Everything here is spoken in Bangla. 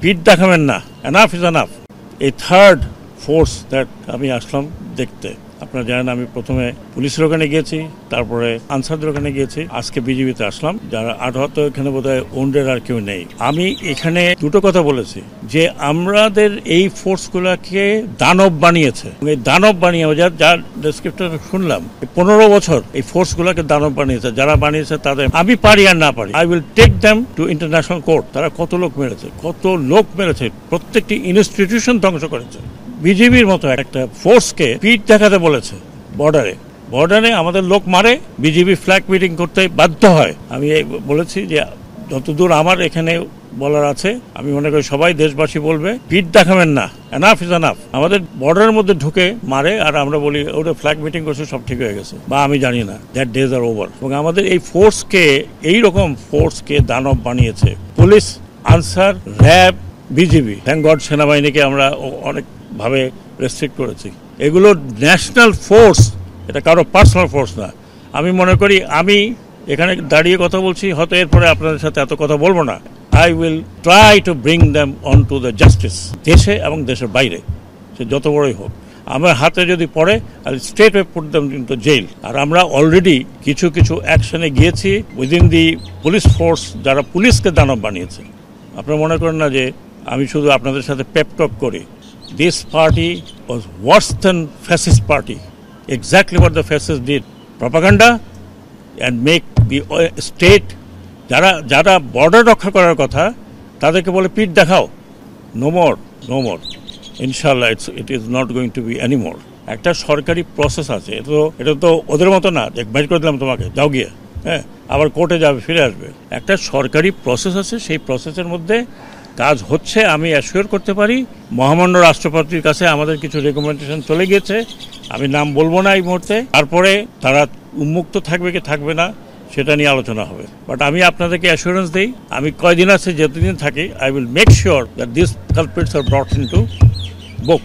পিঠ দেখাবেন না, এনাফ ইজ এনাফ। এই থার্ড ফোর্স দ্যাট আমি আসলাম দেখতে। আপনারা জানেন আমি প্রথমে পুলিশের ওখানে গিয়েছি, তারপরে আনসারদের ওখানে গিয়েছি, আজকে বিজিবিতে আসলাম। যারা আহত এখানে বোধহয় ওন্ডের আর কেউ নেই। আমি এখানে দুটো কথা বলেছি যে আমাদের এই ফোর্সগুলোকে দানব বানিয়েছে। এই দানব বানিয়ে যার ডেসক্রিপশন শুনলাম 15 বছর এই ফোর্সগুলোকে দানব বানিয়েছে। যারা বানিয়েছে তাদের আমি পারি আর না পারি, I will take them to international court. তারা কত লোক মেরেছে, প্রত্যেকটি ইনস্টিটিউশন ধ্বংস করেছে। বিজেপির মতো একটা ফোর্সকে পিঠ দেখাতে বলেছে বর্ডারে আমাদের লোক মারে, বিজেপি ফ্ল্যাগ মিটিং করতে বাধ্য হয়। আমি বলেছি যে যতদূর আমার এখানে বলার আছে, আমি মনে করি সবাই দেশবাসী বলবে পিঠ দেখাবেন না, এনাফ ইজ এনাফ। আমাদের বর্ডারের মধ্যে ঢুকে মারে আর আমরা বলি ওটা ফ্ল্যাগ মিটিং করছে, সব ঠিক হয়ে গেছে, বা আমি জানি না, দ্যাট ডেজ আর ওভার। এবং আমাদের এই ফোর্সকে, এইরকম ফোর্সকে দানব বানিয়েছে police, answer, RAB, BGB. Thank god সেনাবাহিনীকে আমরা অনেক ভাবে রেস্ট্রিক্ট করেছি। এগুলো ন্যাশনাল ফোর্স, এটা কারো পার্সোনাল ফোর্স না। আমি মনে করি আমি এখানে দাঁড়িয়ে কথা বলছি, হয়তো এরপরে আপনাদের সাথে এত কথা বলবো না। I will try to bring them on to the justice, দেশে এবং দেশের বাইরে, সে যত বড়ই হোক। আমার হাতে যদি পড়ে I straight way put them into jail. আর আমরা অলরেডি কিছু অ্যাকশনে গিয়েছি উইদিন দি পুলিশ ফোর্স, যারা পুলিশকে দানব বানিয়েছে। আপনারা মনে করেন না যে আমি শুধু আপনাদের সাথে পেপটক করি। This party was worse than fascist party. Exactly what the fascists did. Propaganda and make the state, যারা বর্ডার রক্ষা করার কথা তাদেরকে বলে পিঠ দেখাও। No more. Inshallah it is not going to be anymore. একটা সরকারি প্রসেস আছে, এটা তো ওদের মতো না যে বাইর করে দিলাম তোমাকে, যাও গিয়ে, হ্যাঁ, আবার কোর্টে যাবে, ফিরে আসবে। একটা সরকারি প্রসেস আছে, সেই প্রসেসের মধ্যে কাজ হচ্ছে। আমি অ্যাসিওর করতে পারি মহামান্য রাষ্ট্রপতির কাছে আমাদের কিছু রেকমেন্ডেশন চলে গিয়েছে, আমি নাম বলবো না এই মুহূর্তে। তারপরে তারা উন্মুক্ত থাকবে কি থাকবে না সেটা নিয়ে আলোচনা হবে। বাট আমি আপনাদেরকে অ্যাসিওরেন্স দিই, আমি কয়দিন আছে, যতদিন থাকি, I will make sure that this culprits are brought into book.